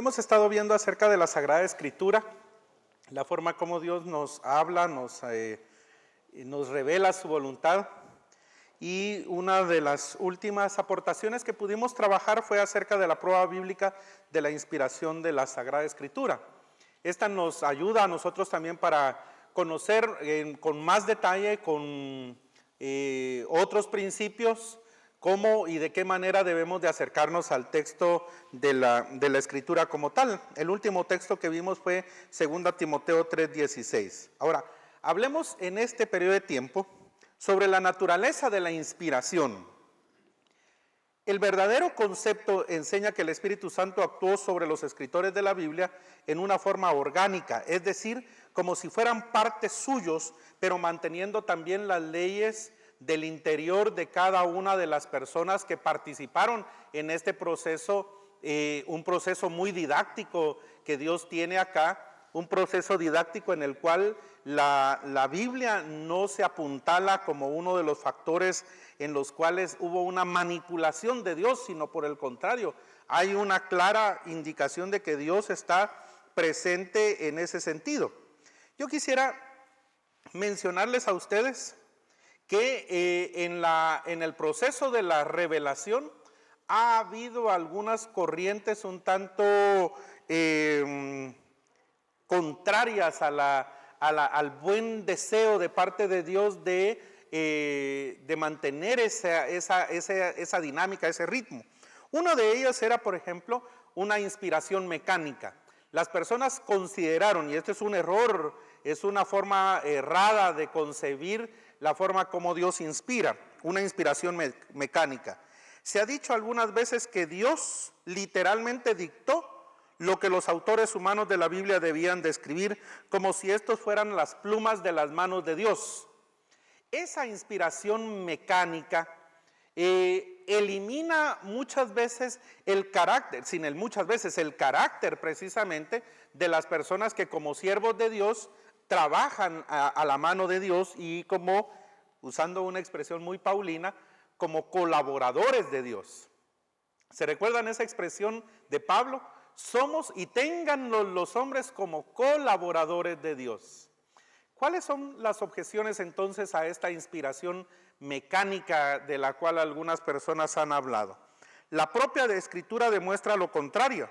Hemos estado viendo acerca de la Sagrada Escritura, la forma como Dios nos habla, nos revela su voluntad. Y una de las últimas aportaciones que pudimos trabajar fue acerca de la prueba bíblica de la inspiración de la Sagrada Escritura. Esta nos ayuda a nosotros también para conocer con más detalle, con otros principios, cómo y de qué manera debemos de acercarnos al texto de la Escritura como tal. El último texto que vimos fue 2 Timoteo 3:16. Ahora, hablemos en este periodo de tiempo sobre la naturaleza de la inspiración. El verdadero concepto enseña que el Espíritu Santo actuó sobre los escritores de la Biblia en una forma orgánica, es decir, como si fueran partes suyos, pero manteniendo también las leyes del interior de cada una de las personas que participaron en este proceso, un proceso muy didáctico que Dios tiene acá, un proceso didáctico en el cual la Biblia no se apuntala como uno de los factores en los cuales hubo una manipulación de Dios, sino por el contrario, hay una clara indicación de que Dios está presente en ese sentido. Yo quisiera mencionarles a ustedes que en el proceso de la revelación ha habido algunas corrientes un tanto contrarias al buen deseo de parte de Dios de mantener esa dinámica, ese ritmo. Una de ellas era, por ejemplo, una inspiración mecánica. Las personas consideraron, y esto es un error, es una forma errada de concebir la forma como Dios inspira, una inspiración mecánica. Se ha dicho algunas veces que Dios literalmente dictó lo que los autores humanos de la Biblia debían de escribir, como si estos fueran las plumas de las manos de Dios. Esa inspiración mecánica elimina muchas veces el carácter, el carácter precisamente de las personas que como siervos de Dios trabajan a la mano de Dios y como, usando una expresión muy paulina, como colaboradores de Dios. ¿Se recuerdan esa expresión de Pablo? Somos y ténganlo los hombres como colaboradores de Dios. ¿Cuáles son las objeciones entonces a esta inspiración mecánica de la cual algunas personas han hablado? La propia Escritura demuestra lo contrario.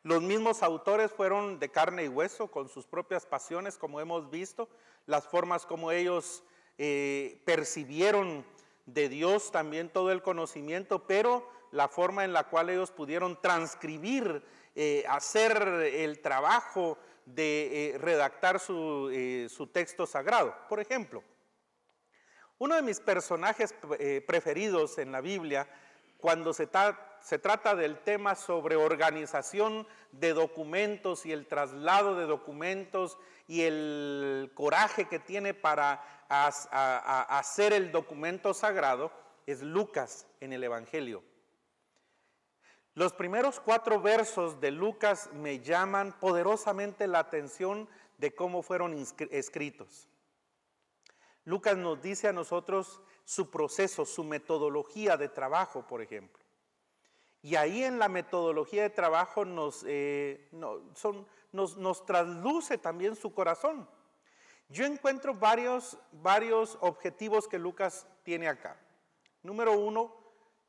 Los mismos autores fueron de carne y hueso, con sus propias pasiones, como hemos visto, las formas como ellos percibieron de Dios también todo el conocimiento, pero la forma en la cual ellos pudieron transcribir, hacer el trabajo de redactar su texto sagrado. Por ejemplo, uno de mis personajes preferidos en la Biblia, cuando se trata del tema sobre organización de documentos y el traslado de documentos y el coraje que tiene para hacer el documento sagrado, es Lucas en el Evangelio. Los primeros 4 versos de Lucas me llaman poderosamente la atención de cómo fueron escritos. Lucas nos dice a nosotros su proceso, su metodología de trabajo, por ejemplo. Y ahí en la metodología de trabajo nos trasluce también su corazón. Yo encuentro varios objetivos que Lucas tiene acá. Número 1,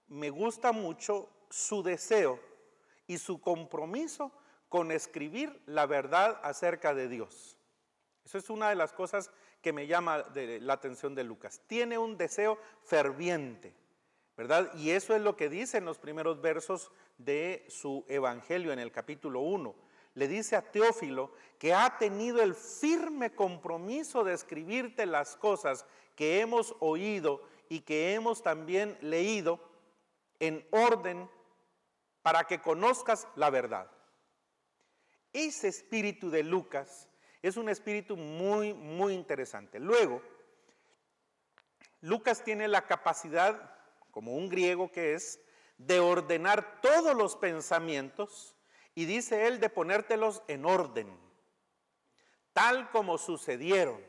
me gusta mucho su deseo y su compromiso con escribir la verdad acerca de Dios. Eso es una de las cosas que me llama la atención de Lucas. Tiene un deseo ferviente, ¿verdad? Y eso es lo que dice en los primeros versos de su Evangelio en el capítulo 1. Le dice a Teófilo que ha tenido el firme compromiso de escribirte las cosas que hemos oído y que hemos también leído en orden para que conozcas la verdad. Ese espíritu de Lucas es un espíritu muy, muy interesante. Luego, Lucas tiene la capacidad, como un griego que es, de ordenar todos los pensamientos y dice él de ponértelos en orden, tal como sucedieron.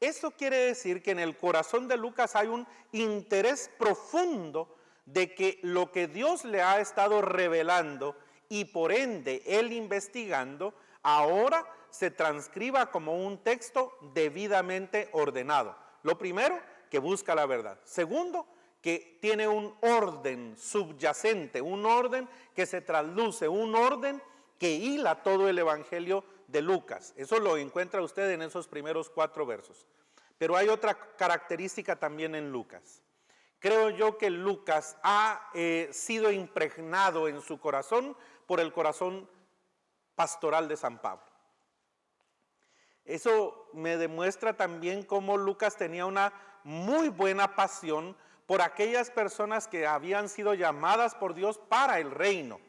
Eso quiere decir que en el corazón de Lucas hay un interés profundo de que lo que Dios le ha estado revelando y por ende él investigando, ahora se transcriba como un texto debidamente ordenado. Lo primero, que busca la verdad. Segundo, que tiene un orden subyacente, un orden que se trasluce, un orden que hila todo el Evangelio de Lucas. Eso lo encuentra usted en esos primeros 4 versos. Pero hay otra característica también en Lucas. Creo yo que Lucas ha sido impregnado en su corazón por el corazón pastoral de San Pablo. Eso me demuestra también cómo Lucas tenía una muy buena pasión por aquellas personas que habían sido llamadas por Dios para el reino.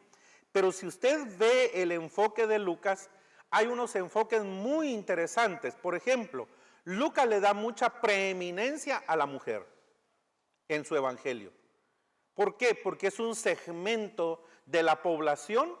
Pero si usted ve el enfoque de Lucas, hay unos enfoques muy interesantes. Por ejemplo, Lucas le da mucha preeminencia a la mujer en su evangelio. ¿Por qué? Porque es un segmento de la población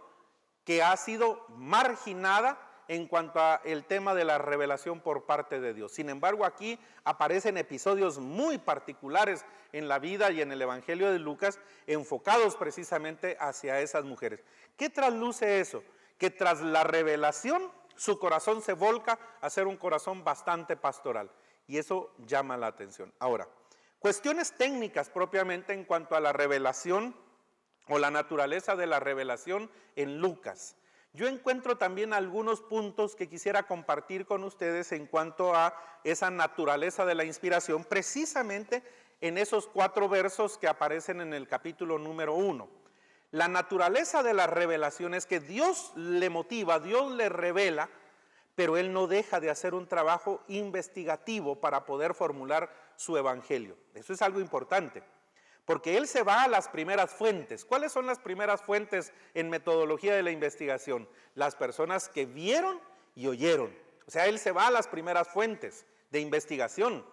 que ha sido marginada en cuanto al tema de la revelación por parte de Dios. Sin embargo, aquí aparecen episodios muy particulares en la vida y en el Evangelio de Lucas, enfocados precisamente hacia esas mujeres. ¿Qué trasluce eso? Que tras la revelación, su corazón se volca a ser un corazón bastante pastoral. Y eso llama la atención. Ahora, cuestiones técnicas propiamente en cuanto a la revelación o la naturaleza de la revelación en Lucas. Yo encuentro también algunos puntos que quisiera compartir con ustedes en cuanto a esa naturaleza de la inspiración, precisamente en esos 4 versos que aparecen en el capítulo número 1. La naturaleza de la revelación es que Dios le motiva, Dios le revela, pero Él no deja de hacer un trabajo investigativo para poder formular su evangelio. Eso es algo importante. Porque él se va a las primeras fuentes. ¿Cuáles son las primeras fuentes en metodología de la investigación? Las personas que vieron y oyeron. O sea, él se va a las primeras fuentes de investigación.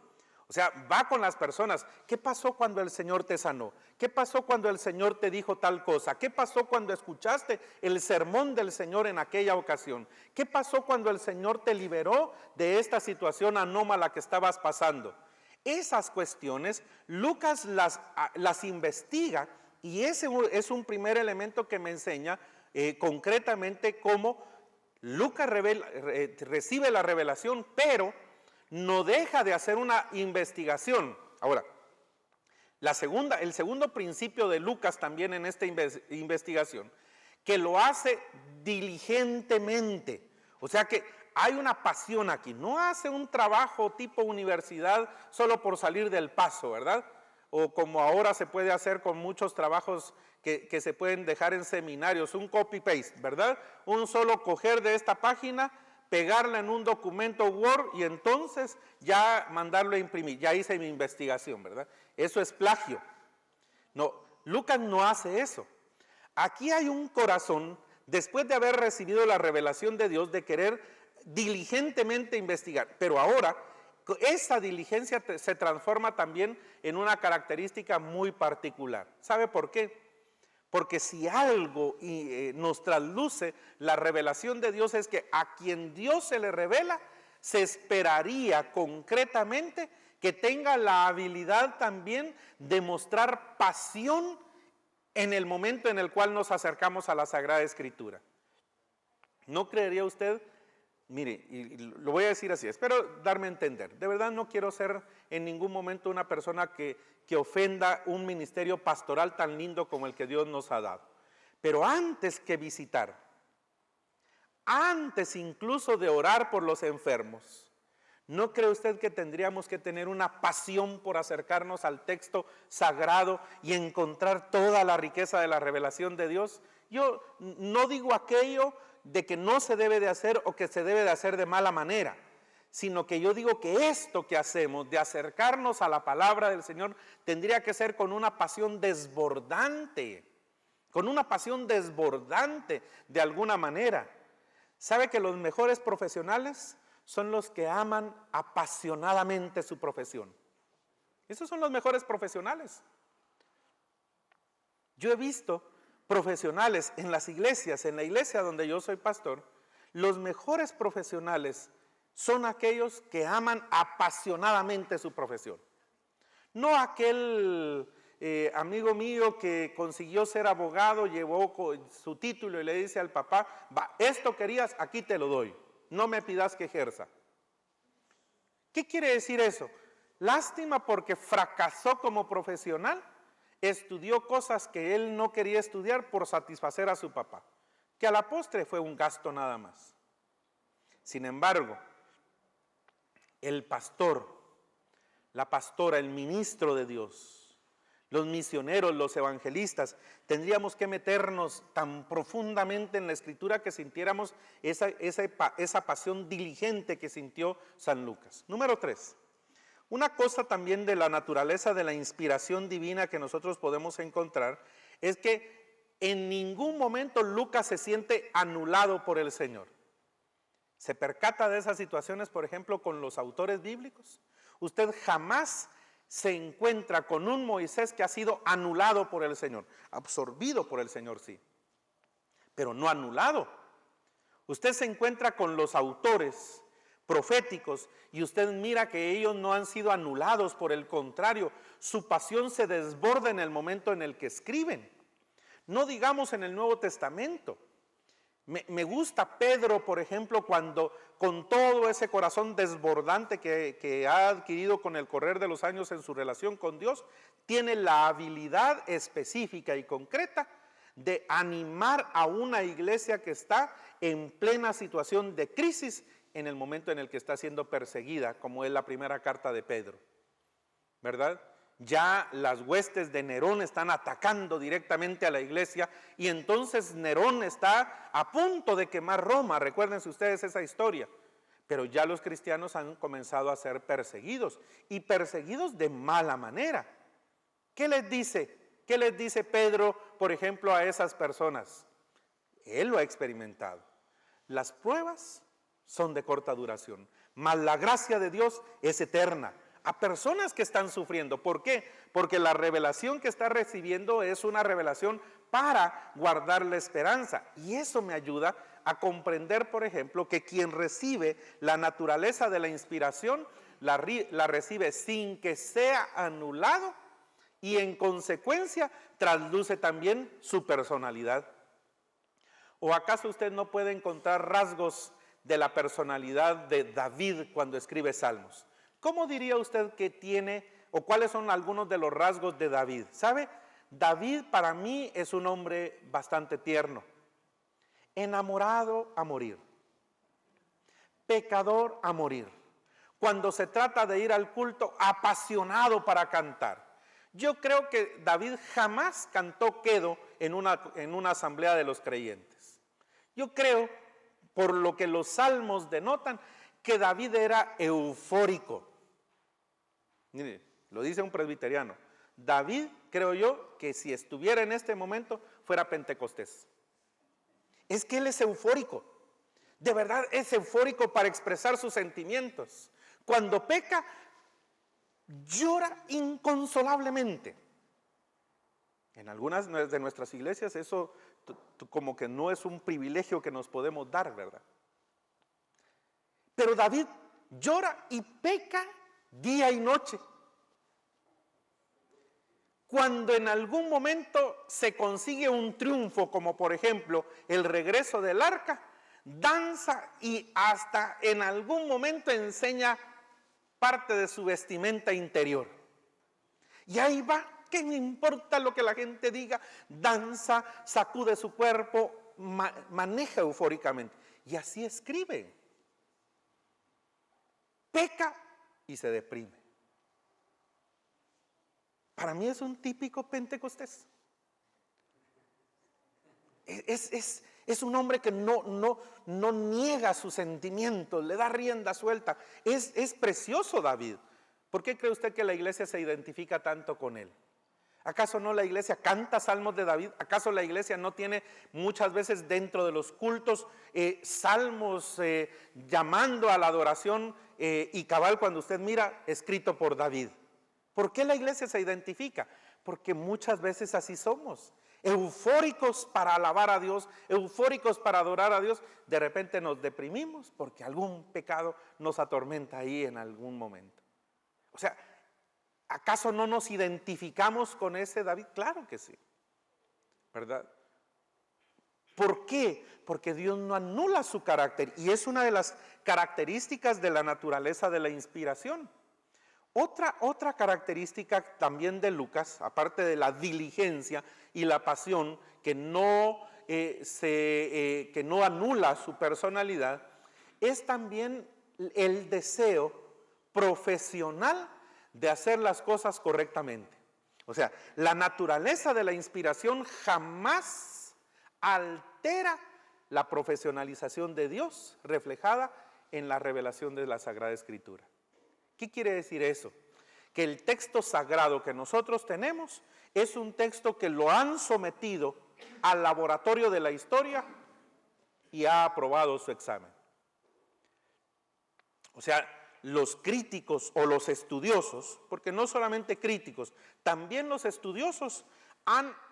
O sea, va con las personas. ¿Qué pasó cuando el Señor te sanó? ¿Qué pasó cuando el Señor te dijo tal cosa? ¿Qué pasó cuando escuchaste el sermón del Señor en aquella ocasión? ¿Qué pasó cuando el Señor te liberó de esta situación anómala que estabas pasando? Esas cuestiones Lucas las investiga, y ese es un primer elemento que me enseña concretamente cómo Lucas recibe la revelación, pero no deja de hacer una investigación. Ahora, el segundo principio de Lucas también en esta investigación, que lo hace diligentemente, o sea que hay una pasión aquí, no hace un trabajo tipo universidad solo por salir del paso, ¿verdad? O como ahora se puede hacer con muchos trabajos que se pueden dejar en seminarios, un copy-paste, ¿verdad? Un solo coger de esta página, pegarla en un documento Word y entonces ya mandarlo a imprimir, ya hice mi investigación, ¿verdad? Eso es plagio. No, Lucas no hace eso. Aquí hay un corazón, después de haber recibido la revelación de Dios, de querer diligentemente investigar, pero ahora esa diligencia se transforma también en una característica muy particular. ¿Sabe por qué? Porque si algo nos trasluce la revelación de Dios es que a quien Dios se le revela, se esperaría concretamente que tenga la habilidad también de mostrar pasión en el momento en el cual nos acercamos a la Sagrada Escritura. ¿No creería usted? Mire, y lo voy a decir así, espero darme a entender. De verdad no quiero ser en ningún momento una persona que ofenda un ministerio pastoral tan lindo como el que Dios nos ha dado. Pero antes que visitar, antes incluso de orar por los enfermos, ¿no cree usted que tendríamos que tener una pasión por acercarnos al texto sagrado y encontrar toda la riqueza de la revelación de Dios? Yo no digo aquello de que no se debe de hacer o que se debe de hacer de mala manera, sino que yo digo que esto que hacemos de acercarnos a la palabra del Señor tendría que ser con una pasión desbordante, de alguna manera. ¿Sabe que los mejores profesionales son los que aman apasionadamente su profesión? Esos son los mejores profesionales. Yo he visto profesionales en las iglesias, en la iglesia donde yo soy pastor, los mejores profesionales son aquellos que aman apasionadamente su profesión. No aquel amigo mío que consiguió ser abogado, llevó su título y le dice al papá, va, esto querías, aquí te lo doy, no me pidas que ejerza. ¿Qué quiere decir eso? Lástima porque fracasó como profesional, estudió cosas que él no quería estudiar por satisfacer a su papá, que a la postre fue un gasto nada más. Sin embargo, el pastor, la pastora, el ministro de Dios, los misioneros, los evangelistas, tendríamos que meternos tan profundamente en la Escritura que sintiéramos esa pasión diligente que sintió San Lucas. Número 3. Una cosa también de la naturaleza de la inspiración divina que nosotros podemos encontrar es que en ningún momento Lucas se siente anulado por el Señor. ¿Se percata de esas situaciones, por ejemplo, con los autores bíblicos? Usted jamás se encuentra con un Moisés que ha sido anulado por el Señor, absorbido por el Señor, sí, pero no anulado. Usted se encuentra con los autores proféticos y usted mira que ellos no han sido anulados, por el contrario, su pasión se desborda en el momento en el que escriben. No digamos en el Nuevo Testamento. Me gusta Pedro, por ejemplo, cuando con todo ese corazón desbordante que ha adquirido con el correr de los años en su relación con Dios, tiene la habilidad específica y concreta de animar a una iglesia que está en plena situación de crisis en el momento en el que está siendo perseguida, como es la primera carta de Pedro, ¿verdad? Ya las huestes de Nerón están atacando directamente a la iglesia y entonces Nerón está a punto de quemar Roma. Recuérdense ustedes esa historia. Pero ya los cristianos han comenzado a ser perseguidos y perseguidos de mala manera. ¿Qué les dice? ¿Qué les dice Pedro, por ejemplo, a esas personas? Él lo ha experimentado. Las pruebas son de corta duración, mas la gracia de Dios es eterna. A personas que están sufriendo. ¿Por qué? Porque la revelación que está recibiendo es una revelación para guardar la esperanza. Y eso me ayuda a comprender, por ejemplo, que quien recibe la naturaleza de la inspiración, la recibe sin que sea anulado y en consecuencia trasluce también su personalidad. ¿O acaso usted no puede encontrar rasgos de la personalidad de David cuando escribe salmos? ¿Cómo diría usted que tiene o cuáles son algunos de los rasgos de David? ¿Sabe? David para mí es un hombre bastante tierno, enamorado a morir, pecador a morir. Cuando se trata de ir al culto, apasionado para cantar. Yo creo que David jamás cantó quedo en una asamblea de los creyentes. Yo creo, por lo que los salmos denotan, que David era eufórico. Mire, lo dice un presbiteriano. David, creo yo, que si estuviera en este momento, fuera Pentecostés. Es que él es eufórico. De verdad es eufórico para expresar sus sentimientos. Cuando peca, llora inconsolablemente. En algunas de nuestras iglesias eso como que no es un privilegio que nos podemos dar, ¿verdad? Pero David llora y peca día y noche. Cuando en algún momento se consigue un triunfo, como por ejemplo el regreso del arca, danza y hasta en algún momento enseña parte de su vestimenta interior. Y ahí va, ¿qué me importa lo que la gente diga? Danza, sacude su cuerpo, maneja eufóricamente. Y así escribe. Peca y se deprime. Para mí es un típico Pentecostés. Es un hombre que no niega sus sentimientos, le da rienda suelta. Es precioso David. ¿Por qué cree usted que la iglesia se identifica tanto con él? ¿Acaso no la iglesia canta salmos de David? ¿Acaso la iglesia no tiene muchas veces dentro de los cultos salmos llamando a la adoración y cabal cuando usted mira escrito por David? ¿Por qué la iglesia se identifica? Porque muchas veces así somos, eufóricos para alabar a Dios, eufóricos para adorar a Dios. De repente nos deprimimos porque algún pecado nos atormenta ahí en algún momento. O sea, ¿Acaso no nos identificamos con ese David? Claro que sí, ¿verdad? ¿Por qué? Porque Dios no anula su carácter y es una de las características de la naturaleza de la inspiración. Otra característica también de Lucas, aparte de la diligencia y la pasión que no anula su personalidad, es también el deseo profesional de hacer las cosas correctamente. O sea, la naturaleza de la inspiración jamás altera la profesionalización de Dios reflejada en la revelación de la Sagrada Escritura. ¿Qué quiere decir eso? Que el texto sagrado que nosotros tenemos es un texto que lo han sometido al laboratorio de la historia y ha aprobado su examen. O sea, los críticos o los estudiosos, porque no solamente críticos, también los estudiosos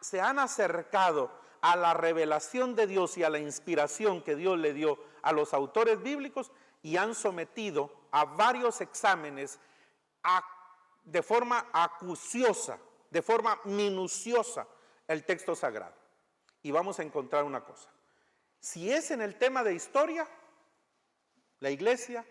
se han acercado a la revelación de Dios y a la inspiración que Dios le dio a los autores bíblicos y han sometido a varios exámenes de forma acuciosa, de forma minuciosa el texto sagrado. Y vamos a encontrar una cosa. Si es en el tema de historia, la Iglesia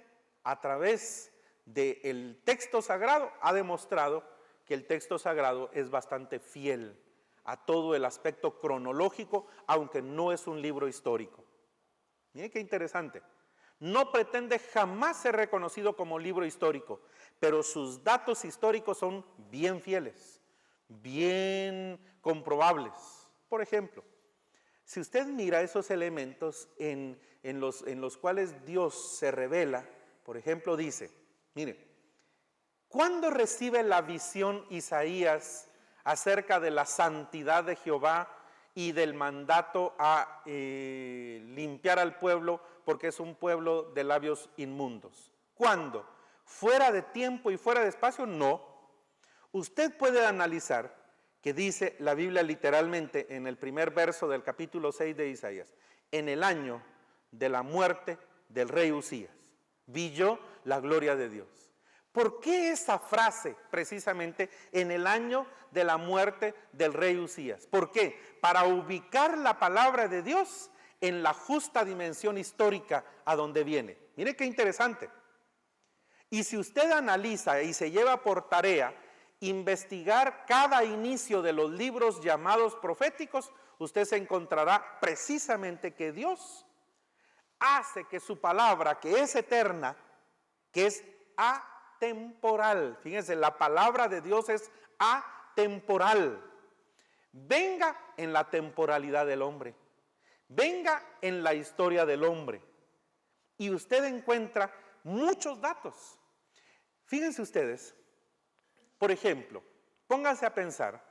a través del texto sagrado ha demostrado que el texto sagrado es bastante fiel a todo el aspecto cronológico, aunque no es un libro histórico. Miren qué interesante. No pretende jamás ser reconocido como libro histórico, pero sus datos históricos son bien fieles, bien comprobables. Por ejemplo, si usted mira esos elementos en los cuales Dios se revela, por ejemplo, dice, mire, ¿cuándo recibe la visión Isaías acerca de la santidad de Jehová y del mandato a limpiar al pueblo porque es un pueblo de labios inmundos? ¿Cuándo? ¿Fuera de tiempo y fuera de espacio? No. Usted puede analizar que dice la Biblia literalmente en el primer verso del capítulo 6 de Isaías, en el año de la muerte del rey Usías, vi yo la gloria de Dios. ¿Por qué esa frase precisamente en el año de la muerte del rey Usías? ¿Por qué? Para ubicar la palabra de Dios en la justa dimensión histórica a donde viene. Mire qué interesante. Y si usted analiza y se lleva por tarea investigar cada inicio de los libros llamados proféticos, usted se encontrará precisamente que Dios hace que su palabra, que es eterna, que es atemporal, fíjense, la palabra de Dios es atemporal, venga en la temporalidad del hombre, venga en la historia del hombre, y usted encuentra muchos datos. Fíjense ustedes, por ejemplo, pónganse a pensar,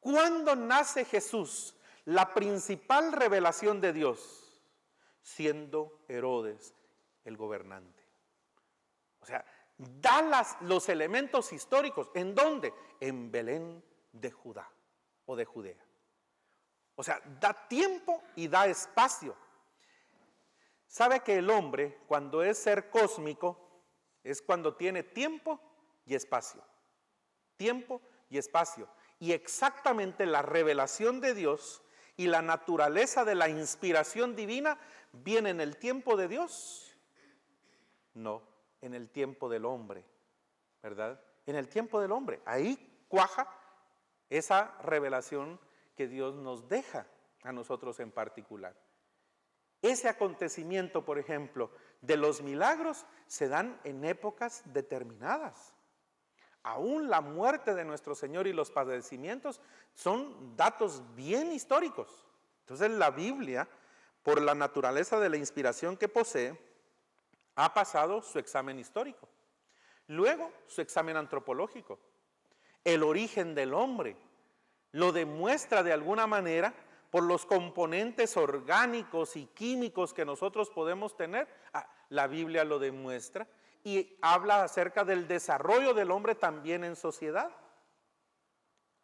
¿cuándo nace Jesús? La principal revelación de Dios, siendo Herodes el gobernante. O sea, da los elementos históricos. ¿En dónde? En Belén de Judá o de Judea. O sea, da tiempo y da espacio. ¿Sabe que el hombre, cuando es ser cósmico, es cuando tiene tiempo y espacio? Tiempo y espacio. Y exactamente la revelación de Dios y la naturaleza de la inspiración divina viene en el tiempo de Dios. No, en el tiempo del hombre, ¿verdad? En el tiempo del hombre. Ahí cuaja esa revelación que Dios nos deja a nosotros en particular. Ese acontecimiento, por ejemplo, de los milagros se dan en épocas determinadas. Aún la muerte de nuestro Señor y los padecimientos son datos bien históricos. Entonces la Biblia, por la naturaleza de la inspiración que posee, ha pasado su examen histórico. Luego su examen antropológico. El origen del hombre lo demuestra de alguna manera por los componentes orgánicos y químicos que nosotros podemos tener. La Biblia lo demuestra y habla acerca del desarrollo del hombre también en sociedad.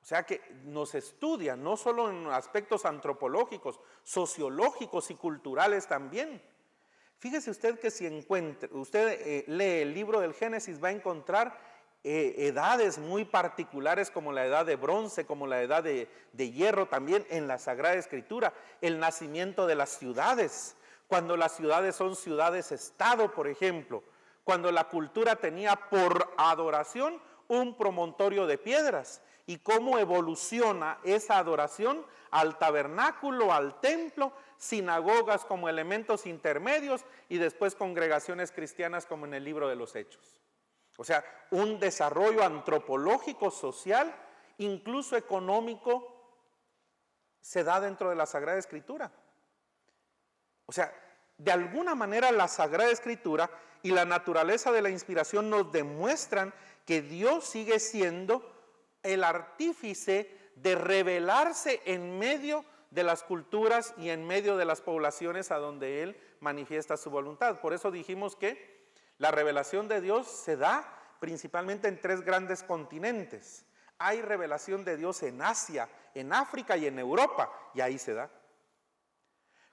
O sea que nos estudia no solo en aspectos antropológicos, sociológicos y culturales también. Fíjese usted que si usted lee el libro del Génesis va a encontrar edades muy particulares como la edad de bronce, como la edad de hierro también en la Sagrada Escritura, el nacimiento de las ciudades, cuando las ciudades son ciudades-estado, por ejemplo, cuando la cultura tenía por adoración un promontorio de piedras, y cómo evoluciona esa adoración al tabernáculo, al templo, sinagogas como elementos intermedios y después congregaciones cristianas como en el libro de los Hechos. O sea, un desarrollo antropológico, social, incluso económico, se da dentro de la Sagrada Escritura. O sea, de alguna manera la Sagrada Escritura y la naturaleza de la inspiración nos demuestran que Dios sigue siendo el artífice de revelarse en medio de las culturas y en medio de las poblaciones a donde Él manifiesta su voluntad. Por eso dijimos que la revelación de Dios se da principalmente en 3 grandes continentes. Hay revelación de Dios en Asia, en África y en Europa, y ahí se da.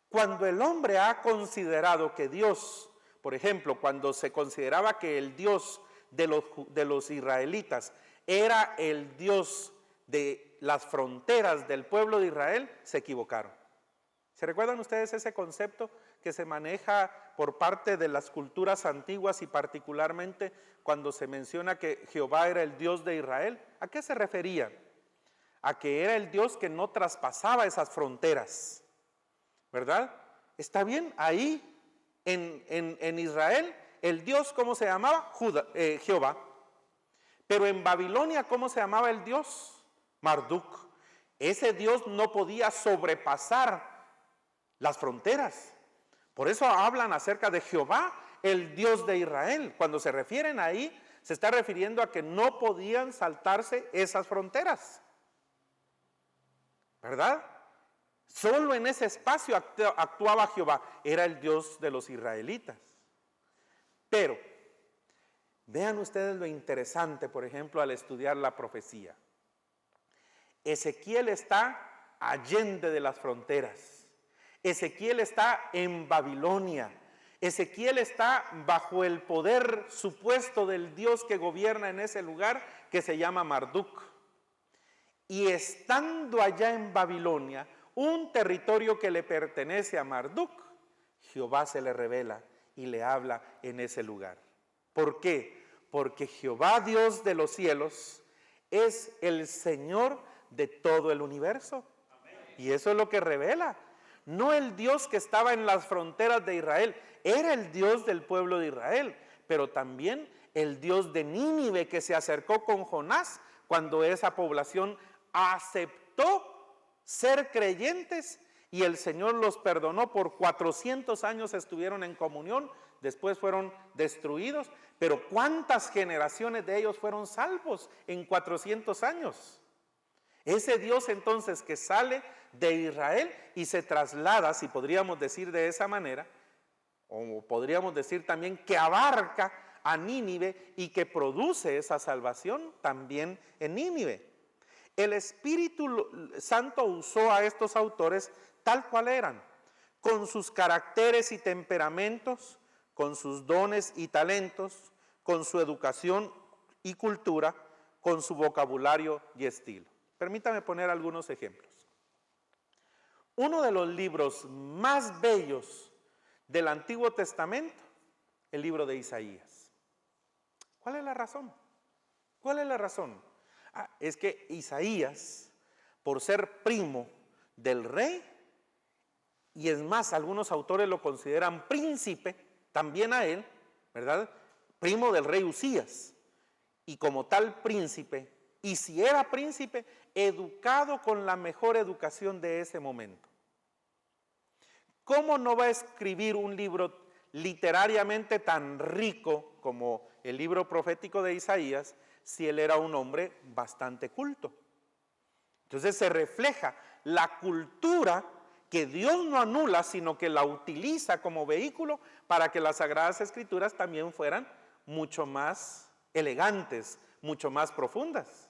Cuando el hombre ha considerado que Dios, por ejemplo, cuando se consideraba que el Dios de los israelitas era el Dios de las fronteras del pueblo de Israel, se equivocaron. ¿Se recuerdan ustedes ese concepto que se maneja por parte de las culturas antiguas y particularmente cuando se menciona que Jehová era el Dios de Israel? ¿A qué se refería? A que era el Dios que no traspasaba esas fronteras, ¿verdad? Está bien, ahí en Israel, el Dios, ¿cómo se llamaba? Jehová. Pero en Babilonia, ¿cómo se llamaba el Dios? Marduk. Ese Dios no podía sobrepasar las fronteras. Por eso hablan acerca de Jehová, el Dios de Israel. Cuando se refieren ahí, se está refiriendo a que no podían saltarse esas fronteras, ¿verdad? Solo en ese espacio actuaba Jehová, era el Dios de los israelitas. Pero vean ustedes lo interesante, por ejemplo, al estudiar la profecía. Ezequiel está allende de las fronteras. Ezequiel está en Babilonia. Ezequiel está bajo el poder supuesto del Dios que gobierna en ese lugar que se llama Marduk. Y estando allá en Babilonia, un territorio que le pertenece a Marduk, Jehová se le revela y le habla en ese lugar. ¿Por qué? Porque Jehová, Dios de los cielos, es el Señor de todo el universo. Y eso es lo que revela. No el Dios que estaba en las fronteras de Israel, era el Dios del pueblo de Israel, pero también el Dios de Nínive que se acercó con Jonás cuando esa población aceptó ser creyentes y el Señor los perdonó. Por 400 años estuvieron en comunión, después fueron destruidos, pero ¿cuántas generaciones de ellos fueron salvos en 400 años? Ese Dios entonces que sale de Israel y se traslada, si podríamos decir de esa manera, o podríamos decir también que abarca a Nínive y que produce esa salvación también en Nínive. El Espíritu Santo usó a estos autores tal cual eran, con sus caracteres y temperamentos, con sus dones y talentos, con su educación y cultura, con su vocabulario y estilo. Permítame poner algunos ejemplos. Uno de los libros más bellos del Antiguo Testamento, el libro de Isaías. ¿Cuál es la razón? ¿Cuál es la razón? Es que Isaías, por ser primo del rey, y es más, algunos autores lo consideran príncipe, también a él, ¿verdad? Primo del rey Usías, y como tal príncipe, y si era príncipe, educado con la mejor educación de ese momento. ¿Cómo no va a escribir un libro literariamente tan rico como el libro profético de Isaías si él era un hombre bastante culto? Entonces se refleja la cultura que Dios no anula, sino que la utiliza como vehículo para que las Sagradas Escrituras también fueran mucho más elegantes, mucho más profundas.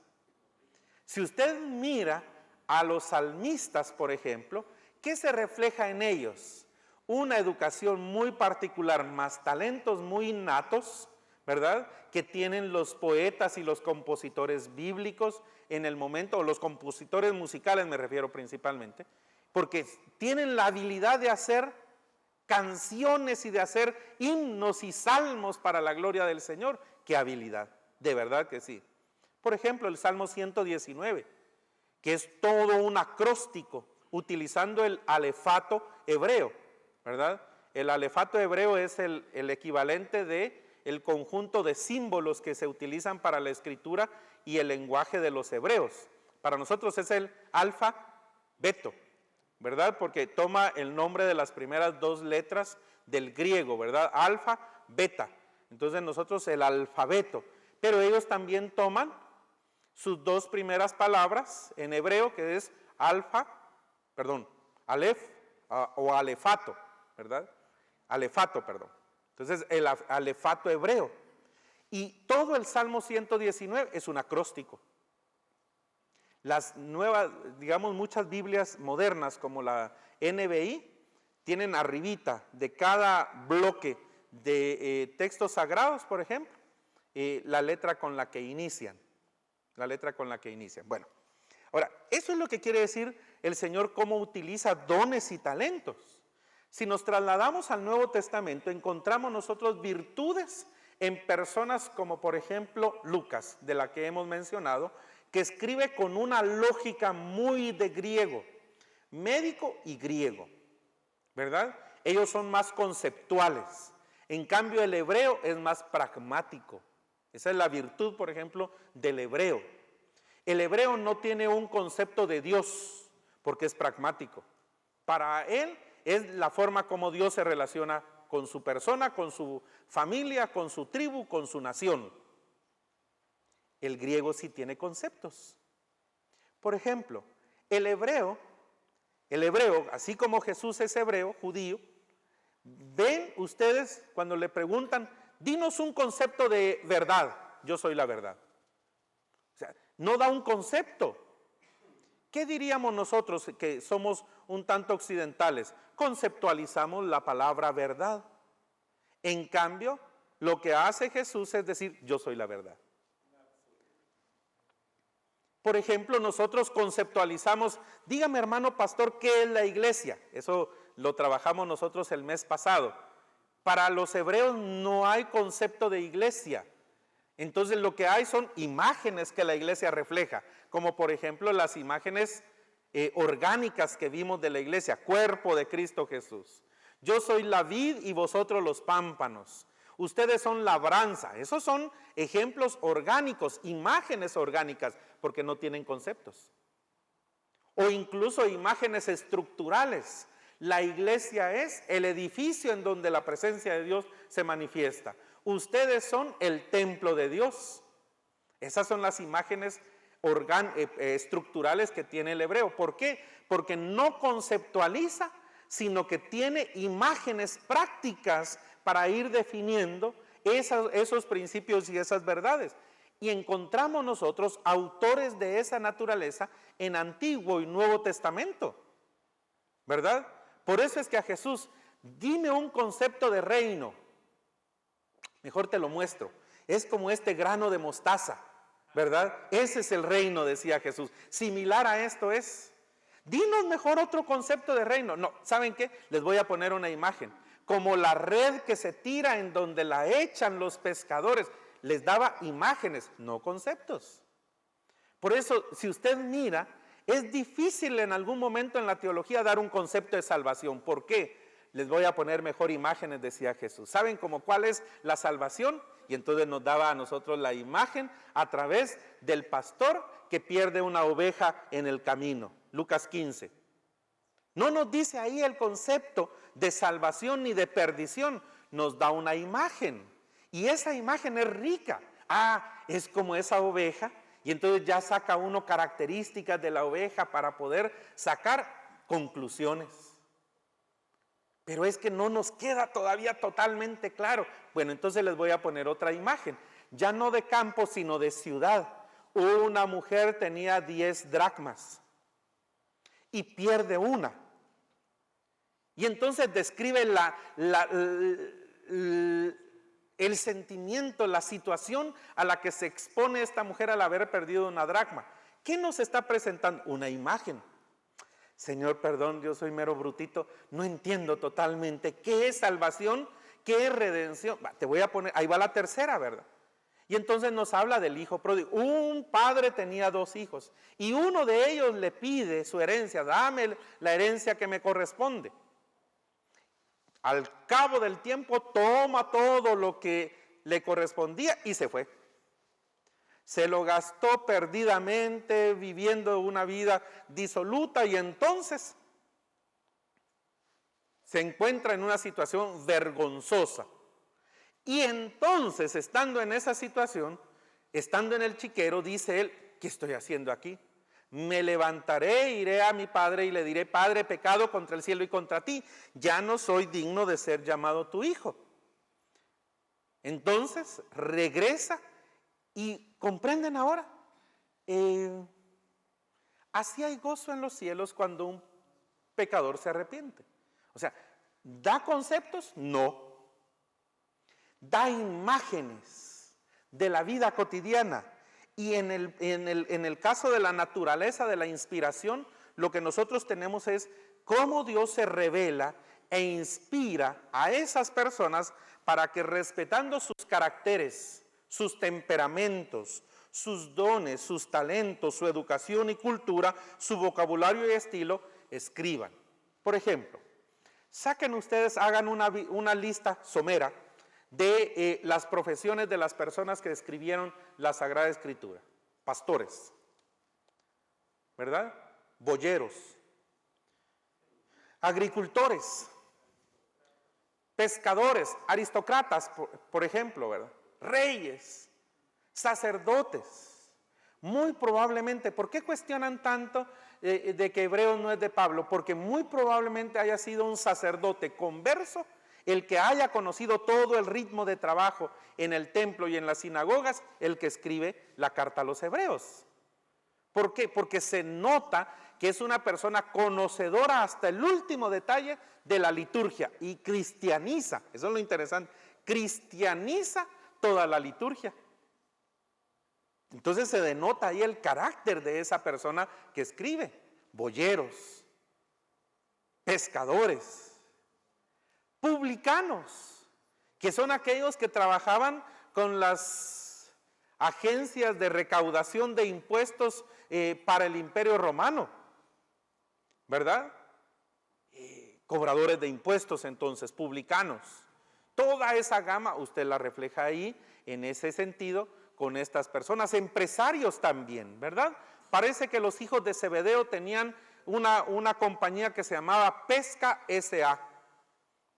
Si usted mira a los salmistas, por ejemplo, ¿qué se refleja en ellos? Una educación muy particular, más talentos muy innatos, ¿verdad?, que tienen los poetas y los compositores bíblicos en el momento, o los compositores musicales me refiero principalmente, porque tienen la habilidad de hacer canciones y de hacer himnos y salmos para la gloria del Señor. ¡Qué habilidad! De verdad que sí. Por ejemplo, el Salmo 119, que es todo un acróstico, utilizando el alefato hebreo, ¿verdad? El alefato hebreo es el equivalente de el conjunto de símbolos que se utilizan para la escritura y el lenguaje de los hebreos. Para nosotros es el alfabeto, ¿verdad? Porque toma el nombre de las primeras dos letras del griego, ¿verdad? Alfa, beta. Entonces nosotros el alfabeto. Pero ellos también toman sus dos primeras palabras en hebreo, que es alef o alefato, ¿verdad? Alefato, perdón. Entonces el alefato hebreo. Y todo el Salmo 119 es un acróstico. Las nuevas, digamos, muchas Biblias modernas como la NBI tienen arribita de cada bloque de textos sagrados, por ejemplo, la letra con la que inician. La letra con la que inician. Bueno, ahora, eso es lo que quiere decir el Señor, cómo utiliza dones y talentos. Si nos trasladamos al Nuevo Testamento, encontramos nosotros virtudes en personas como por ejemplo Lucas, de la que hemos mencionado, que escribe con una lógica muy de griego, médico y griego, ¿verdad? Ellos son más conceptuales. En cambio, el hebreo es más pragmático. Esa es la virtud, por ejemplo, del hebreo. El hebreo no tiene un concepto de Dios, porque es pragmático. Para él es la forma como Dios se relaciona con su persona, con su familia, con su tribu, con su nación. El griego sí tiene conceptos. Por ejemplo, el hebreo, así como Jesús es hebreo, judío, ven ustedes cuando le preguntan, dinos un concepto de verdad, yo soy la verdad. O sea, no da un concepto. ¿Qué diríamos nosotros que somos un tanto occidentales? Conceptualizamos la palabra verdad. En cambio, lo que hace Jesús es decir, yo soy la verdad. Por ejemplo, nosotros conceptualizamos, dígame hermano pastor, ¿qué es la iglesia? Eso lo trabajamos nosotros el mes pasado. Para los hebreos no hay concepto de iglesia. Entonces lo que hay son imágenes que la iglesia refleja, como por ejemplo las imágenes orgánicas que vimos de la iglesia, cuerpo de Cristo Jesús. Yo soy la vid y vosotros los pámpanos. Ustedes son labranza. Esos son ejemplos orgánicos, imágenes orgánicas, porque no tienen conceptos. O incluso imágenes estructurales. La iglesia es el edificio en donde la presencia de Dios se manifiesta. Ustedes son el templo de Dios. Esas son las imágenes estructurales que tiene el hebreo. ¿Por qué? Porque no conceptualiza, sino que tiene imágenes prácticas para ir definiendo esos principios y esas verdades. Y encontramos nosotros autores de esa naturaleza en Antiguo y Nuevo Testamento, ¿verdad? Por eso es que a Jesús, dime un concepto de reino. Mejor te lo muestro. Es como este grano de mostaza, ¿verdad? Ese es el reino, decía Jesús. Similar a esto es. Dinos mejor otro concepto de reino. No, ¿saben qué? Les voy a poner una imagen. Como la red que se tira en donde la echan los pescadores. Les daba imágenes, no conceptos. Por eso, si usted mira, es difícil en algún momento en la teología dar un concepto de salvación. ¿Por qué? Les voy a poner mejor imágenes, decía Jesús. ¿Saben cómo cuál es la salvación? Y entonces nos daba a nosotros la imagen a través del pastor que pierde una oveja en el camino. Lucas 15. No nos dice ahí el concepto de salvación ni de perdición. Nos da una imagen. Y esa imagen es rica. Ah, es como esa oveja. Y entonces ya saca uno características de la oveja para poder sacar conclusiones. Pero es que no nos queda todavía totalmente claro. Bueno, entonces les voy a poner otra imagen. Ya no de campo, sino de ciudad. Una mujer tenía 10 dracmas y pierde una. Y entonces describe el sentimiento, la situación a la que se expone esta mujer al haber perdido una dracma. ¿Qué nos está presentando? Una imagen. Señor, perdón, yo soy mero brutito, no entiendo totalmente qué es salvación, qué es redención. Te voy a poner, ahí va la tercera, ¿verdad? Y entonces nos habla del hijo pródigo. Un padre tenía 2 hijos y uno de ellos le pide su herencia, dame la herencia que me corresponde. Al cabo del tiempo toma todo lo que le correspondía y se fue. Se lo gastó perdidamente, viviendo una vida disoluta, y entonces se encuentra en una situación vergonzosa. Y entonces, estando en esa situación, estando en el chiquero, dice él, ¿qué estoy haciendo aquí? Me levantaré, iré a mi padre y le diré, Padre, he pecado contra el cielo y contra ti, ya no soy digno de ser llamado tu hijo. Entonces regresa y comprenden ahora, así hay gozo en los cielos cuando un pecador se arrepiente. O sea, ¿da conceptos? No. Da imágenes de la vida cotidiana. Y en el caso de la naturaleza, de la inspiración, lo que nosotros tenemos es cómo Dios se revela e inspira a esas personas para que, respetando sus caracteres, sus temperamentos, sus dones, sus talentos, su educación y cultura, su vocabulario y estilo, escriban. Por ejemplo, saquen ustedes, hagan una lista somera de las profesiones de las personas que escribieron la Sagrada Escritura. Pastores, ¿verdad? Boyeros, agricultores, pescadores, aristócratas, por ejemplo, ¿verdad? Reyes, sacerdotes. Muy probablemente, ¿por qué cuestionan tanto de que Hebreos no es de Pablo? Porque muy probablemente haya sido un sacerdote converso el que haya conocido todo el ritmo de trabajo en el templo y en las sinagogas, el que escribe la carta a los hebreos. ¿Por qué? Porque se nota que es una persona conocedora hasta el último detalle de la liturgia y cristianiza, eso es lo interesante, cristianiza toda la liturgia. Entonces se denota ahí el carácter de esa persona que escribe. Boyeros, pescadores, publicanos, que son aquellos que trabajaban con las agencias de recaudación de impuestos para el Imperio Romano, ¿verdad? Cobradores de impuestos, entonces, publicanos. Toda esa gama usted la refleja ahí, en ese sentido, con estas personas. Empresarios también, ¿verdad? Parece que los hijos de Zebedeo tenían una compañía que se llamaba Pesca S.A.,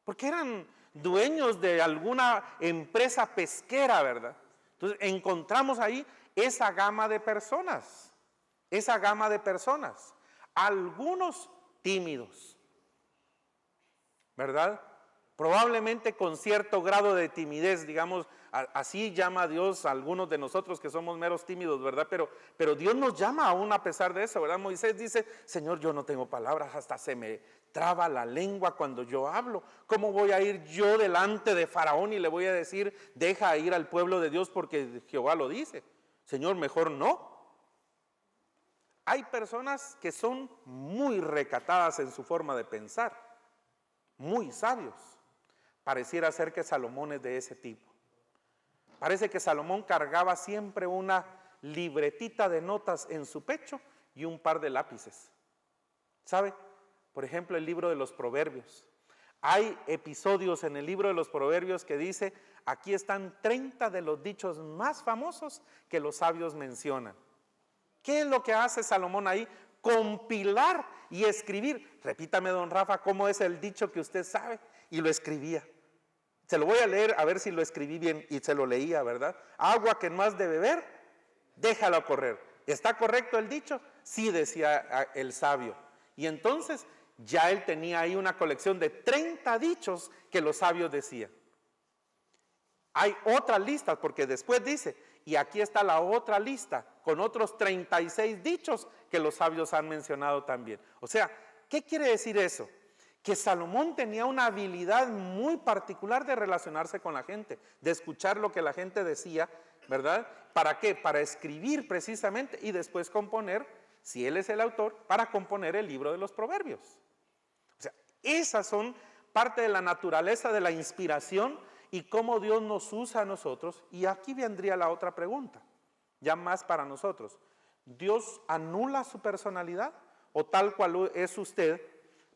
porque eran dueños de alguna empresa pesquera, ¿verdad? Entonces encontramos ahí esa gama de personas, algunos tímidos, ¿verdad? Probablemente con cierto grado de timidez, digamos, así llama Dios a algunos de nosotros que somos meros tímidos, ¿verdad? Pero Dios nos llama aún a pesar de eso, ¿verdad? Moisés dice, Señor, yo no tengo palabras, hasta se me traba la lengua cuando yo hablo. ¿Cómo voy a ir yo delante de Faraón y le voy a decir, deja ir al pueblo de Dios porque Jehová lo dice? Señor, mejor no. Hay personas que son muy recatadas en su forma de pensar, muy sabios. Pareciera ser que Salomón es de ese tipo. Parece que Salomón cargaba siempre una libretita de notas en su pecho y un par de lápices. ¿Sabe? Por ejemplo, el libro de los Proverbios. Hay episodios en el libro de los Proverbios que dice, aquí están 30 de los dichos más famosos que los sabios mencionan. ¿Qué es lo que hace Salomón ahí? Compilar y escribir. Repítame, don Rafa, ¿cómo es el dicho que usted sabe? Y lo escribía. Se lo voy a leer a ver si lo escribí bien, y se lo leía, ¿verdad? Agua que no has de beber, déjala correr. ¿Está correcto el dicho? Sí, decía el sabio. Y entonces ya él tenía ahí una colección de 30 dichos que los sabios decían. Hay otras listas, porque después dice, y aquí está la otra lista, con otros 36 dichos que los sabios han mencionado también. O sea, ¿qué quiere decir eso? que Salomón tenía una habilidad muy particular de relacionarse con la gente, de escuchar lo que la gente decía, ¿verdad? ¿Para qué? Para escribir precisamente y después componer, si él es el autor, para componer el libro de los Proverbios. O sea, esas son parte de la naturaleza de la inspiración y cómo Dios nos usa a nosotros. Y aquí vendría la otra pregunta, ya más para nosotros. ¿Dios anula su personalidad o tal cual es usted?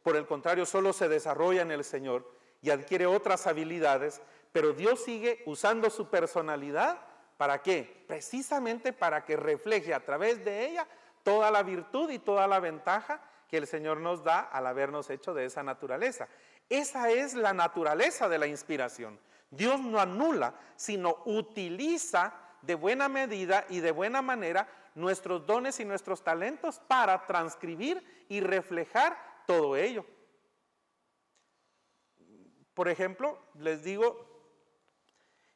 Por el contrario, solo se desarrolla en el Señor y adquiere otras habilidades, pero Dios sigue usando su personalidad, ¿para qué? Precisamente para que refleje a través de ella toda la virtud y toda la ventaja que el Señor nos da al habernos hecho de esa naturaleza. Esa es la naturaleza de la inspiración. Dios no anula, sino utiliza de buena medida y de buena manera nuestros dones y nuestros talentos para transcribir y reflejar todo ello. Por ejemplo, les digo,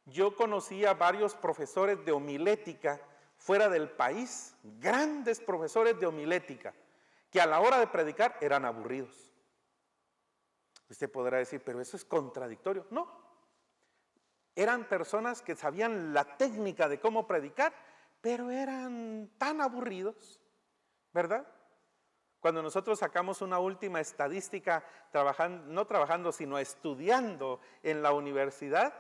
yo conocí a varios profesores de homilética fuera del país, grandes profesores de homilética, que a la hora de predicar eran aburridos. Usted podrá decir, pero eso es contradictorio. No, eran personas que sabían la técnica de cómo predicar, pero eran tan aburridos, ¿verdad? Cuando nosotros sacamos una última estadística, no trabajando, sino estudiando en la universidad,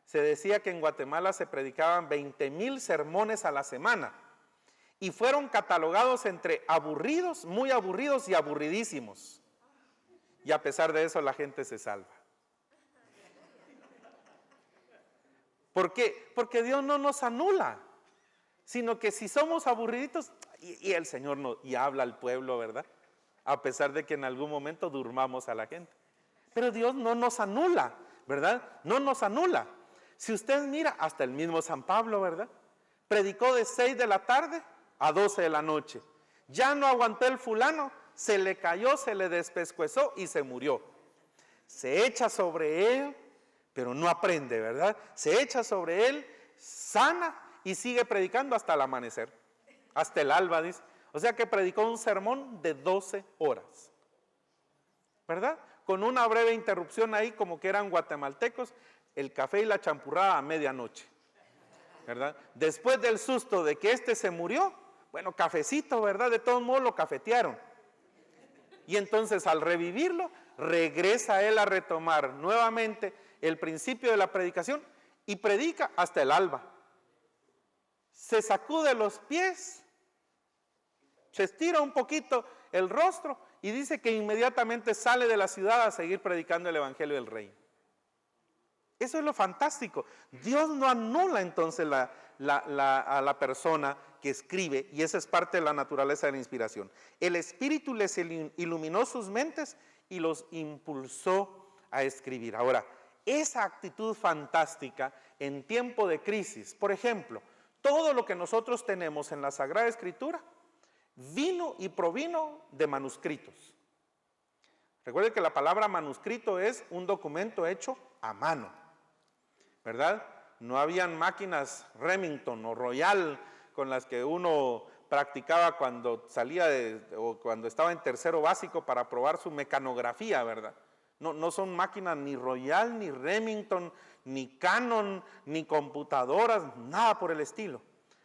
se decía que en Guatemala se predicaban 20,000 sermones a la semana y fueron catalogados entre aburridos, muy aburridos y aburridísimos. Y a pesar de eso la gente se salva. ¿Por qué? Porque Dios no nos anula, sino que si somos aburriditos, y el Señor y habla al pueblo, ¿verdad? A pesar de que en algún momento durmamos a la gente. Pero Dios no nos anula, ¿verdad? No nos anula. Si usted mira, hasta el mismo San Pablo, ¿verdad? Predicó de 6 de la tarde a 12 de la noche. Ya no aguantó el fulano, se le cayó, se le despescuezó y se murió. Se echa sobre él, pero no aprende, ¿verdad? Se echa sobre él, sana y sigue predicando hasta el amanecer, hasta el alba, dice. O sea que predicó un sermón de 12 horas, ¿verdad? Con una breve interrupción ahí, como que eran guatemaltecos, el café y la champurrada a medianoche, ¿verdad? Después del susto de que este se murió, bueno, cafecito, ¿verdad? De todos modos lo cafetearon. Y entonces al revivirlo, regresa él a retomar nuevamente el principio de la predicación y predica hasta el alba. Se sacude los pies, se estira un poquito el rostro y dice que inmediatamente sale de la ciudad a seguir predicando el evangelio del reino. Eso es lo fantástico. Dios no anula entonces a la persona que escribe, y esa es parte de la naturaleza de la inspiración. El Espíritu les iluminó sus mentes y los impulsó a escribir. Ahora, esa actitud fantástica en tiempo de crisis, por ejemplo, todo lo que nosotros tenemos en la Sagrada Escritura vino y provino de manuscritos. Recuerde que la palabra manuscrito es un documento hecho a mano, ¿verdad? No habían máquinas Remington o Royal con las que uno practicaba cuando salía o cuando estaba en tercero básico para probar su mecanografía, ¿verdad? No son máquinas ni Royal, ni Remington, ni Canon, ni computadoras, nada por el estilo,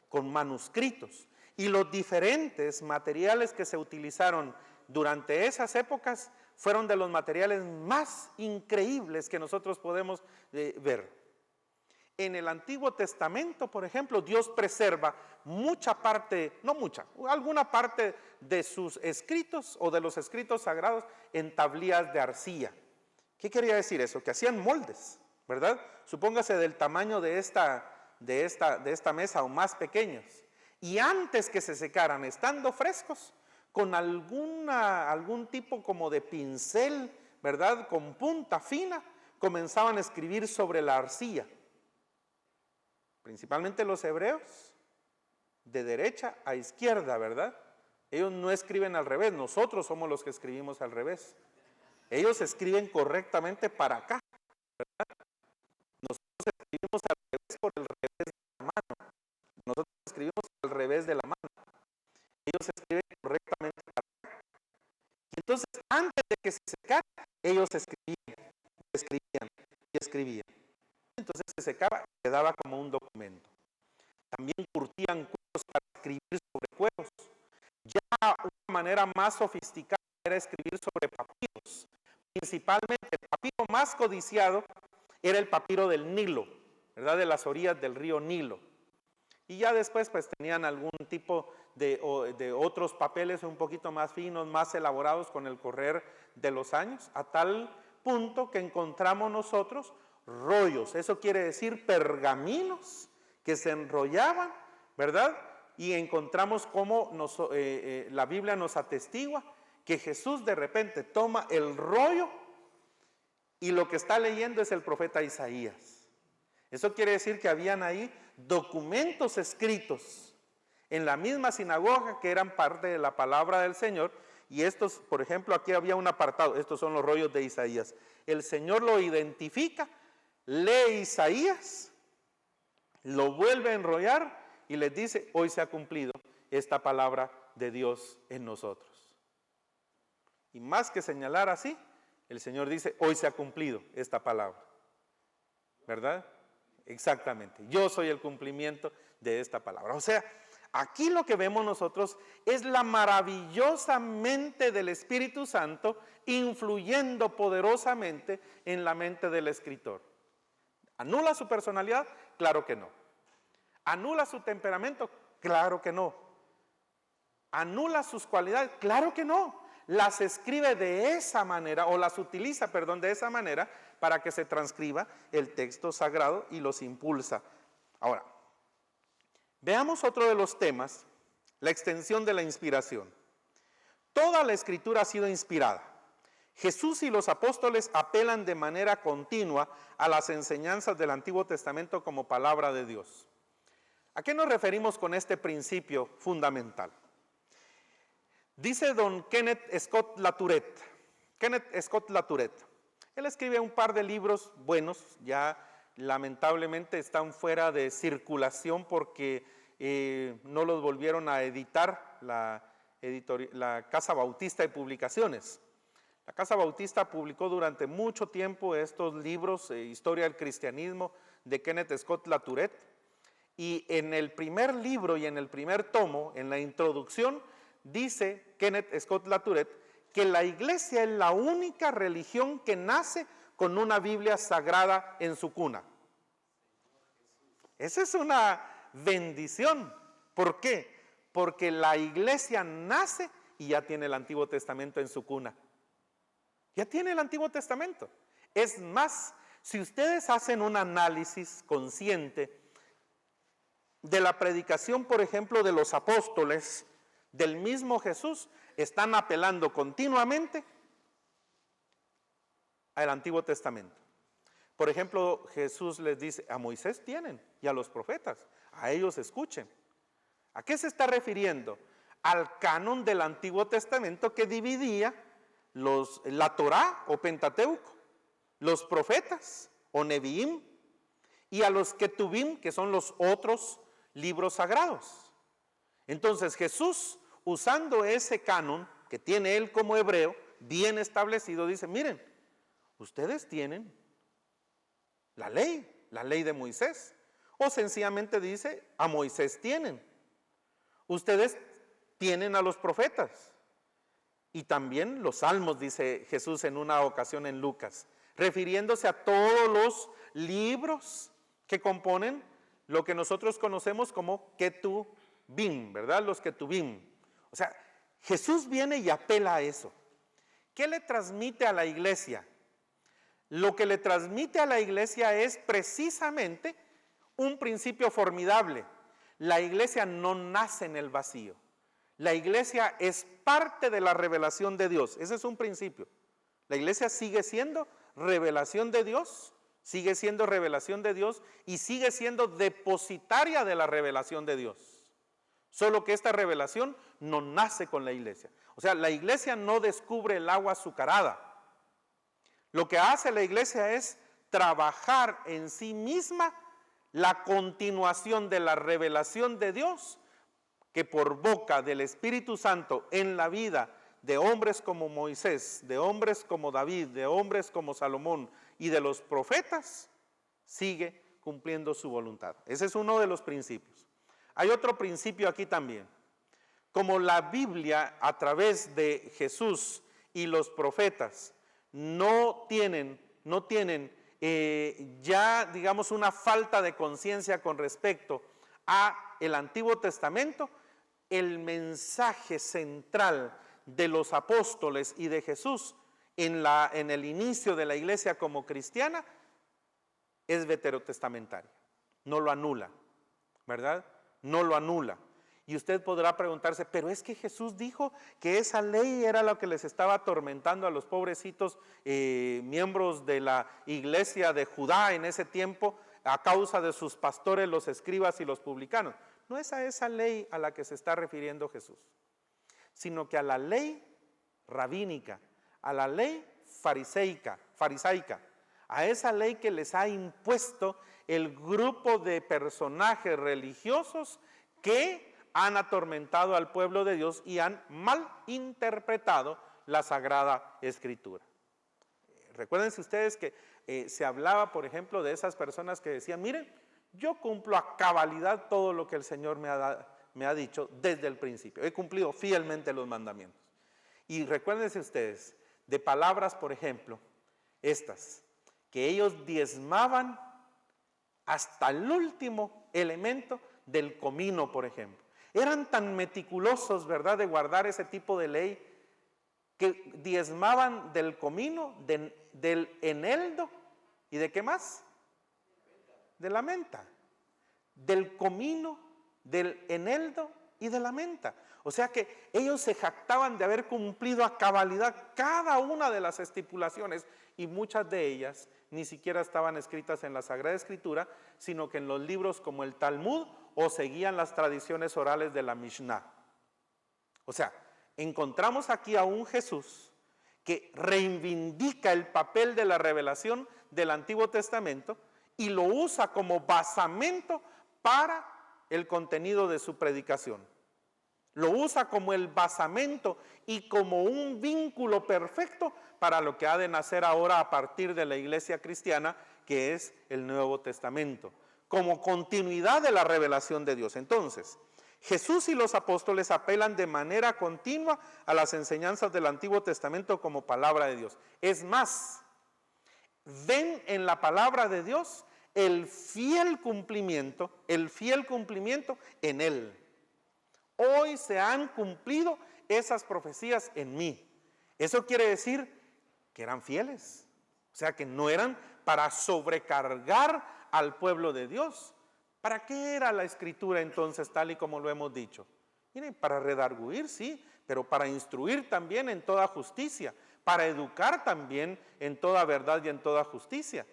con manuscritos. Y los diferentes materiales que se utilizaron durante esas épocas fueron de los materiales más increíbles que nosotros podemos ver. En el Antiguo Testamento, por ejemplo, Dios preserva mucha parte, no mucha, alguna parte de sus escritos o de los escritos sagrados en tablillas de arcilla. ¿Qué quería decir eso? Que hacían moldes, ¿verdad? Supóngase del tamaño de esta mesa o más pequeños. Y antes que se secaran, estando frescos, con algún tipo como de pincel, ¿verdad? Con punta fina, comenzaban a escribir sobre la arcilla. Principalmente los hebreos, de derecha a izquierda, ¿verdad? Ellos no escriben al revés, nosotros somos los que escribimos al revés. Ellos escriben correctamente para acá, ¿verdad? Nosotros escribimos al revés por el revés de la mano. Nosotros escribimos al revés de la mano. Ellos escriben correctamente para acá. Y entonces, antes de que se secara, ellos escribían y escribían. Entonces se secaba y quedaba como un documento. También curtían cueros para escribir sobre cueros. Ya una manera más sofisticada era escribir sobre papiros. Principalmente el papiro más codiciado era el papiro del Nilo, ¿verdad? De las orillas del río Nilo. Y ya después pues tenían algún tipo de otros papeles un poquito más finos, más elaborados con el correr de los años, a tal punto que encontramos nosotros rollos, eso quiere decir pergaminos que se enrollaban, ¿verdad? Y encontramos cómo la Biblia nos atestigua que Jesús de repente toma el rollo y lo que está leyendo es el profeta Isaías. Eso quiere decir que habían ahí documentos escritos en la misma sinagoga que eran parte de la palabra del Señor. Y estos, por ejemplo, aquí había un apartado, estos son los rollos de Isaías. El Señor lo identifica, lee Isaías, lo vuelve a enrollar y les dice, hoy se ha cumplido esta palabra de Dios en nosotros. Y más que señalar así, el Señor dice, hoy se ha cumplido esta palabra. ¿Verdad? Exactamente, yo soy el cumplimiento de esta palabra. O sea, aquí lo que vemos nosotros es la maravillosa mente del Espíritu Santo influyendo poderosamente en la mente del escritor. ¿Anula su personalidad? Claro que no. ¿Anula su temperamento? Claro que no. ¿Anula sus cualidades? Claro que no. Las escribe de esa manera, o las utiliza, perdón, de esa manera, para que se transcriba el texto sagrado y los impulsa. Ahora, veamos otro de los temas, la extensión de la inspiración. Toda la Escritura ha sido inspirada. Jesús y los apóstoles apelan de manera continua a las enseñanzas del Antiguo Testamento como palabra de Dios. ¿A qué nos referimos con este principio fundamental? Dice don Kenneth Scott Latourette. Él escribe un par de libros buenos, ya lamentablemente están fuera de circulación porque no los volvieron a editar la Casa Bautista de Publicaciones. La Casa Bautista publicó durante mucho tiempo estos libros, Historia del Cristianismo, de Kenneth Scott Latourette, y en el primer libro y en el primer tomo, en la introducción, dice Kenneth Scott Latourette que la iglesia es la única religión que nace con una Biblia sagrada en su cuna. Esa es una bendición. ¿Por qué? Porque la iglesia nace y ya tiene el Antiguo Testamento en su cuna. Ya tiene el Antiguo Testamento. Es más, si ustedes hacen un análisis consciente de la predicación, por ejemplo, de los apóstoles, del mismo Jesús, están apelando continuamente al Antiguo Testamento. Por ejemplo, Jesús les dice, a Moisés tienen y a los profetas, a ellos escuchen. ¿A qué se está refiriendo? Al canon del Antiguo Testamento que dividía la Torá o Pentateuco, los profetas o Neviim, y a los Ketubim, que son los otros libros sagrados. Entonces Jesús, usando ese canon que tiene él como hebreo, bien establecido, dice, miren, ustedes tienen la ley de Moisés. O sencillamente dice, a Moisés tienen. Ustedes tienen a los profetas. Y también los salmos, dice Jesús en una ocasión en Lucas, refiriéndose a todos los libros que componen lo que nosotros conocemos como Ketubim, ¿verdad? Los Ketubim. O sea, Jesús viene y apela a eso. ¿Qué le transmite a la iglesia? Lo que le transmite a la iglesia es precisamente un principio formidable. La iglesia no nace en el vacío. La iglesia es parte de la revelación de Dios. Ese es un principio. La iglesia sigue siendo revelación de Dios, sigue siendo revelación de Dios y sigue siendo depositaria de la revelación de Dios. Solo que esta revelación no nace con la iglesia. O sea, la iglesia no descubre el agua azucarada. Lo que hace la iglesia es trabajar en sí misma la continuación de la revelación de Dios, que por boca del Espíritu Santo en la vida de hombres como Moisés, de hombres como David, de hombres como Salomón y de los profetas, sigue cumpliendo su voluntad. Ese es uno de los principios. Hay otro principio aquí también. Como la Biblia a través de Jesús y los profetas no tienen ya digamos una falta de conciencia con respecto a el Antiguo Testamento, el mensaje central de los apóstoles y de Jesús en el inicio de la iglesia como cristiana es veterotestamentaria, no lo anula, ¿verdad? No lo anula. Y usted podrá preguntarse, pero es que Jesús dijo que esa ley era lo que les estaba atormentando a los pobrecitos miembros de la iglesia de Judá en ese tiempo a causa de sus pastores, los escribas y los publicanos. No es a esa ley a la que se está refiriendo Jesús, sino que a la ley rabínica, a la ley farisaica, a esa ley que les ha impuesto el grupo de personajes religiosos que han atormentado al pueblo de Dios y han mal interpretado la Sagrada Escritura. Recuérdense ustedes que se hablaba, por ejemplo, de esas personas que decían, miren, yo cumplo a cabalidad todo lo que el Señor me ha dicho desde el principio. He cumplido fielmente los mandamientos. Y recuérdense ustedes de palabras, por ejemplo, estas, que ellos diezmaban hasta el último elemento del comino, por ejemplo. Eran tan meticulosos, ¿verdad?, de guardar ese tipo de ley, que diezmaban del comino, del eneldo, ¿y de qué más? De la menta. Del comino, del eneldo y de la menta. O sea que ellos se jactaban de haber cumplido a cabalidad cada una de las estipulaciones, y muchas de ellas ni siquiera estaban escritas en la Sagrada Escritura, sino que en los libros como el Talmud o seguían las tradiciones orales de la Mishnah. O sea, encontramos aquí a un Jesús que reivindica el papel de la revelación del Antiguo Testamento y lo usa como basamento para el contenido de su predicación. Lo usa como el basamento y como un vínculo perfecto para lo que ha de nacer ahora a partir de la iglesia cristiana, que es el Nuevo Testamento, como continuidad de la revelación de Dios. Entonces, Jesús y los apóstoles apelan de manera continua a las enseñanzas del Antiguo Testamento como palabra de Dios. Es más, ven en la palabra de Dios el fiel cumplimiento en Él. Hoy se han cumplido esas profecías en mí. Eso quiere decir que eran fieles, o sea que no eran para sobrecargar al pueblo de Dios. ¿Para qué era la Escritura entonces, tal y como lo hemos dicho? Miren, para redarguir, sí, pero para instruir también en toda justicia, para educar también en toda verdad y en toda justicia.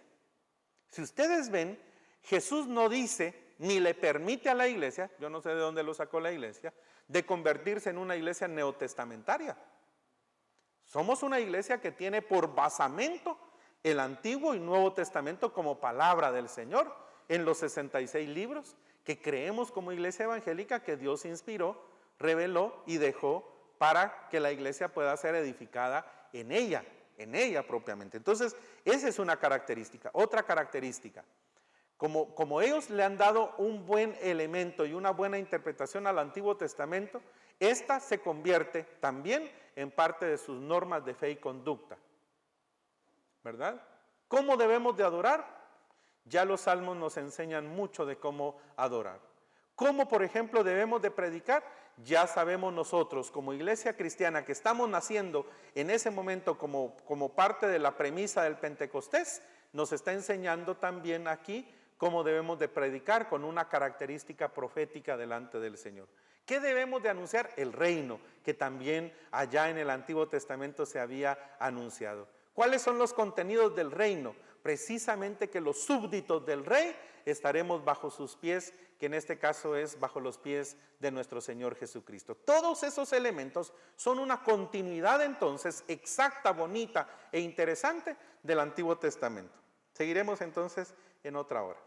Si ustedes ven, Jesús no dice ni le permite a la iglesia, yo no sé de dónde lo sacó la iglesia, de convertirse en una iglesia neotestamentaria. Somos una iglesia que tiene por basamento el Antiguo y Nuevo Testamento como palabra del Señor en los 66 libros que creemos como iglesia evangélica que Dios inspiró, reveló y dejó para que la iglesia pueda ser edificada en ella propiamente. Entonces, esa es una característica. Otra característica, como ellos le han dado un buen elemento y una buena interpretación al Antiguo Testamento, esta se convierte también en parte de sus normas de fe y conducta, ¿verdad? ¿Cómo debemos de adorar? Ya los salmos nos enseñan mucho de cómo adorar. ¿Cómo, por ejemplo, debemos de predicar? Ya sabemos nosotros, como iglesia cristiana, que estamos naciendo en ese momento como parte de la premisa del Pentecostés, nos está enseñando también aquí cómo debemos de predicar con una característica profética delante del Señor. ¿Qué debemos de anunciar? El reino, que también allá en el Antiguo Testamento se había anunciado. ¿Cuáles son los contenidos del reino? Precisamente que los súbditos del rey estaremos bajo sus pies, que en este caso es bajo los pies de nuestro Señor Jesucristo. Todos esos elementos son una continuidad entonces exacta, bonita e interesante del Antiguo Testamento. Seguiremos entonces en otra hora.